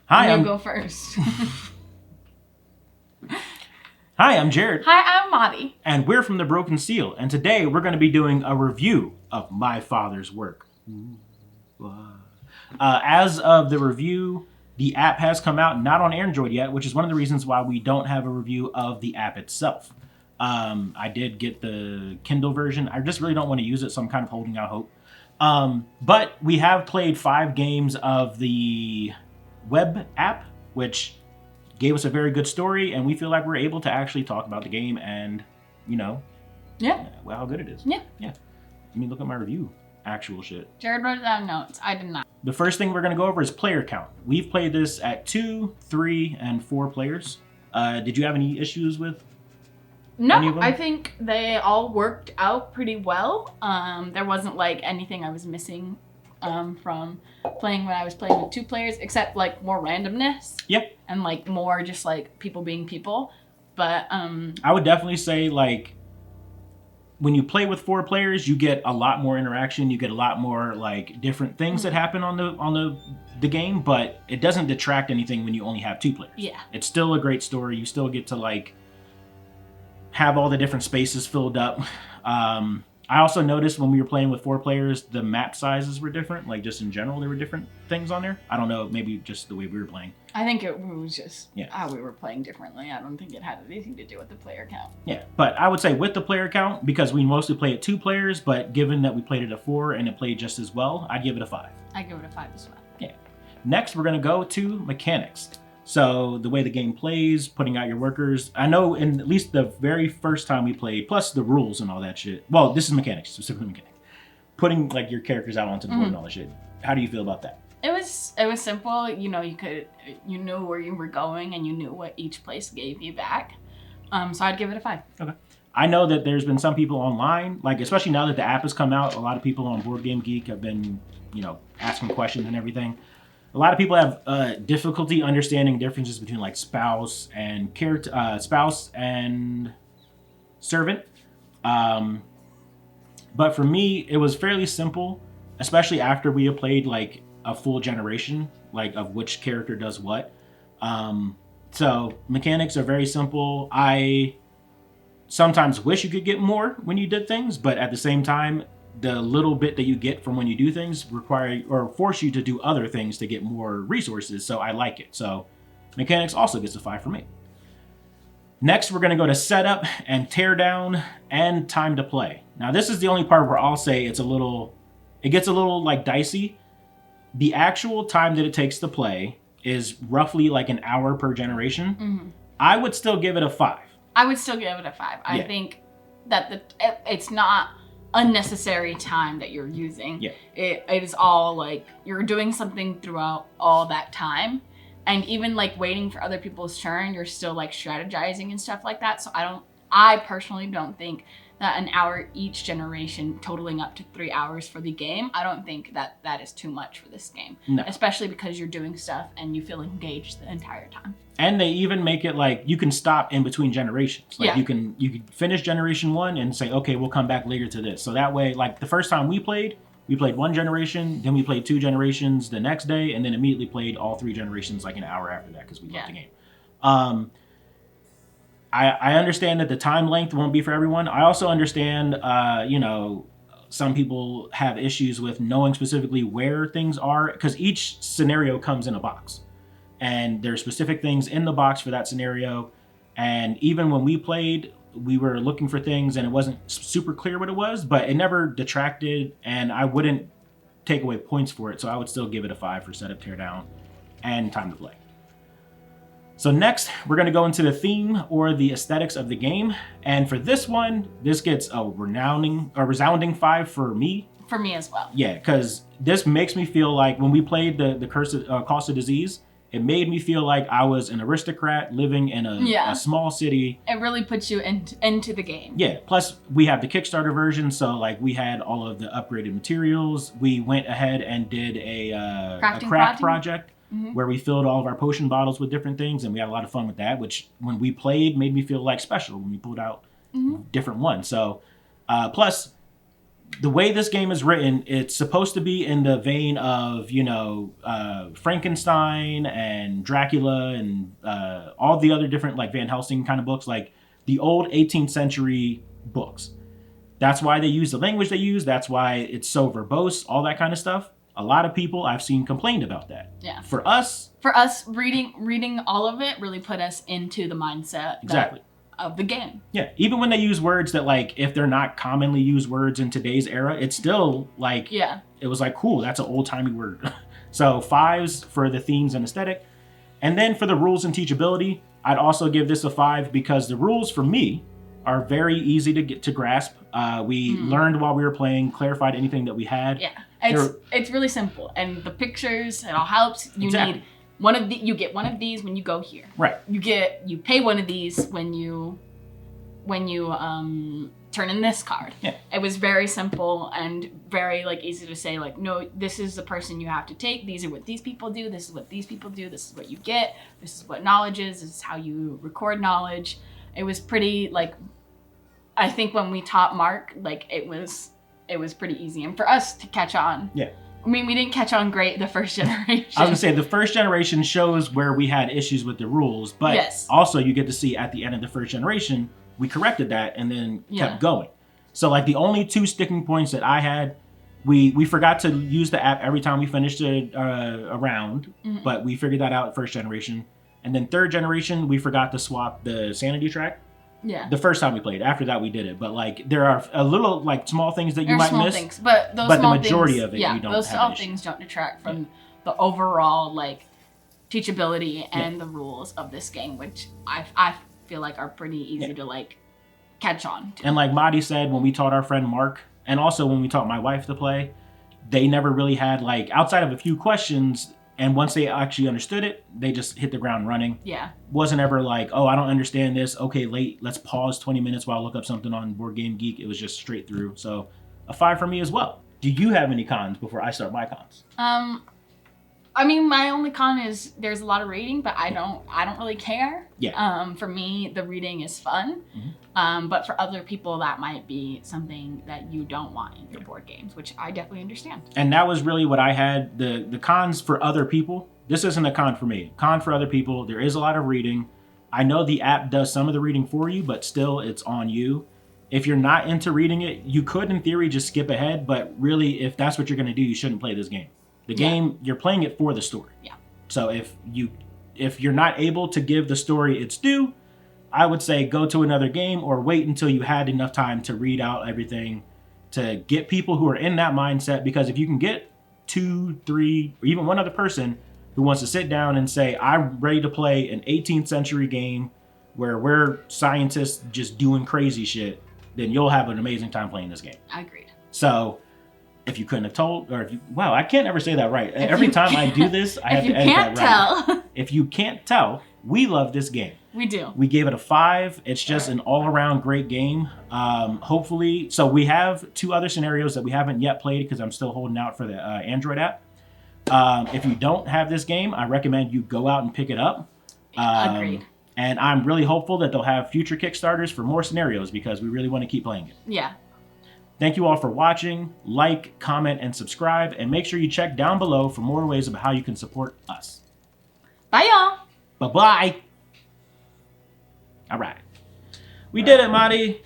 Hi, You I'm go first. Hi, I'm Jared, Hi, I'm Madi. and we're from the Broken Seal. And today we're going to be doing a review of my father's work. As of the review, the app has come out, not on Android yet, which is one of the reasons why we don't have a review of the app itself. I did get the Kindle version. I just really don't want to use it, so I'm kind of holding out hope. But we have played 5 games of the web app, which gave us a very good story, and we feel like we're able to actually talk about the game and, Yeah. well, how good it is. Yeah. Let me look at my review. Actual shit. Jared wrote down notes. I did not. The first thing we're going to go over is player count. We've played this at 2, 3, and 4 players. Did you have any issues with any of No, them? I think they all worked out pretty well. There wasn't like anything I was missing from playing when I was playing with 2 players, except like more randomness. Yep. And like more just like people being people. But I would definitely say, like, when you play with 4 players, you get a lot more interaction. You get a lot more like different things that happen on the game, but it doesn't detract anything when you only have 2 players. Yeah. It's still a great story. You still get to like have all the different spaces filled up. I also noticed when we were playing with 4 players, the map sizes were different. Like, just in general, there were different things on there. I don't know, maybe just the way we were playing. I think it was just Yeah. how we were playing differently. I don't think it had anything to do with the player count. Yeah, but I would say with the player count, because we mostly play at 2 players, but given that we played it at 4 and it played just as well, I'd give it a 5. I give it a 5 as well. Yeah. Next, we're going to go to mechanics. So the way the game plays, putting out your workers. I know in at least the very first time we played, plus the rules and all that shit. Well, this is mechanics, specifically mechanics. Putting like your characters out onto the board and all that shit. How do you feel about that? It was simple. You knew where you were going and you knew what each place gave you back. So I'd give it a 5. Okay. I know that there's been some people online, like especially now that the app has come out, a lot of people on Board Game Geek have been, asking questions and everything. A lot of people have difficulty understanding differences between like spouse and servant. But for me, it was fairly simple, especially after we had played like a full generation, like of which character does what. So mechanics are very simple. I sometimes wish you could get more when you did things, but at the same time, the little bit that you get from when you do things require or force you to do other things to get more resources. So I like it. So mechanics also gets a 5 for me. Next, we're going to go to setup and tear down and time to play. Now, this is the only part where I'll say it gets a little like dicey. The actual time that it takes to play is roughly like an hour per generation. Mm-hmm. I would still give it a 5. I would still give it a 5. I think that it's not unnecessary time that you're using. Yeah. It is all like you're doing something throughout all that time. And even like waiting for other people's turn, you're still like strategizing and stuff like that. So I personally don't think that an hour each generation totaling up to 3 hours for the game, I don't think that is too much for this game. No. Especially because you're doing stuff and you feel engaged the entire time. And they even make it like you can stop in between generations. Like Yeah. you can finish generation 1 and say, okay, we'll come back later to this. So that way, like the first time we played 1 generation, then we played 2 generations the next day, and then immediately played all 3 generations like an hour after that because we loved the game. I understand that the time length won't be for everyone. I also understand, some people have issues with knowing specifically where things are because each scenario comes in a box. And there's specific things in the box for that scenario. And even when we played, we were looking for things and it wasn't super clear what it was, but it never detracted and I wouldn't take away points for it. So I would still give it a 5 for setup, tear down, and time to play. So next, we're going to go into the theme or the aesthetics of the game. And for this one, this gets a resounding 5 for me. For me as well. Yeah, because this makes me feel like when we played the Cost of Disease, it made me feel like I was an aristocrat living in a small city. It really puts you into the game. Yeah, plus we have the Kickstarter version, so like we had all of the upgraded materials. We went ahead and did a craft project. Mm-hmm. Where we filled all of our potion bottles with different things, and we had a lot of fun with that, which when we played made me feel like special when we pulled out different ones. So plus the way this game is written, it's supposed to be in the vein of, Frankenstein and Dracula and all the other different like Van Helsing kind of books, like the old 18th century books. That's why they use the language they use. That's why it's so verbose, all that kind of stuff. A lot of people I've seen complained about that. Yeah. For us, reading all of it really put us into the mindset exactly of the game. Yeah. Even when they use words that, like, if they're not commonly used words in today's era, it's still like, it was like, cool, that's an old timey word. So 5s for the themes and aesthetic. And then for the rules and teachability, I'd also give this a 5 because the rules for me are very easy to get to grasp. We learned while we were playing, clarified anything that we had. Yeah. It's really simple, and the pictures, it all helps. You Exactly. need one of you get one of these when you go here. Right. You pay one of these when you turn in this card. Yeah. It was very simple and very like easy to say, like, no, this is the person you have to take. These are what these people do. This is what these people do. This is what you get. This is what knowledge is. This is how you record knowledge. It was pretty, like, I think when we taught Mark, like, it was pretty easy. And for us to catch on. Yeah. I mean, we didn't catch on great the first generation. I was gonna say the first generation shows where we had issues with the rules, but also you get to see at the end of the first generation, we corrected that and then kept going. So like the only 2 sticking points that I had, we forgot to use the app every time we finished a round, but we figured that out at first generation. And then third generation, we forgot to swap the sanity track. Yeah. The first time we played. After that, we did it. But like, there are a little like small things that you might miss. Things, but those but small the majority things, of it, you don't those have small an issue. things don't detract from the overall like teachability and the rules of this game, which I feel like are pretty easy to like catch on to. And like Madi said, when we taught our friend Mark, and also when we taught my wife to play, they never really had like, outside of a few questions, and once they actually understood it, they just hit the ground running. Yeah. Wasn't ever like, oh, I don't understand this. Okay, let's pause 20 minutes while I look up something on Board Game Geek. It was just straight through. So a 5 for me as well. Do you have any cons before I start my cons? I mean, my only con is there's a lot of reading, but I don't really care. Yeah. For me, the reading is fun. But for other people, that might be something that you don't want in your board games, which I definitely understand. And that was really what I had. The cons for other people. This isn't a con for me. Con for other people. There is a lot of reading. I know the app does some of the reading for you, but still it's on you. If you're not into reading it, you could in theory just skip ahead, but really if that's what you're going to do, you shouldn't play this game. The game, you're playing it for the story. Yeah. So if you're not able to give the story its due, I would say go to another game or wait until you had enough time to read out everything to get people who are in that mindset. Because if you can get 2, 3, or even one other person who wants to sit down and say, I'm ready to play an 18th century game where we're scientists just doing crazy shit, then you'll have an amazing time playing this game. Agreed. So if you couldn't have told, or if you, wow, I can't ever say that right. Every time I do this, I have to edit that right. Tell. If you can't tell, we love this game. We do. We gave it a 5. It's just an all-around great game. Hopefully, so we have 2 other scenarios that we haven't yet played because I'm still holding out for the Android app. If you don't have this game, I recommend you go out and pick it up. Agreed. And I'm really hopeful that they'll have future Kickstarters for more scenarios because we really want to keep playing it. Yeah. Thank you all for watching. Like, comment, and subscribe. And make sure you check down below for more ways of how you can support us. Bye, y'all. Bye-bye. All right. We did it, Madi.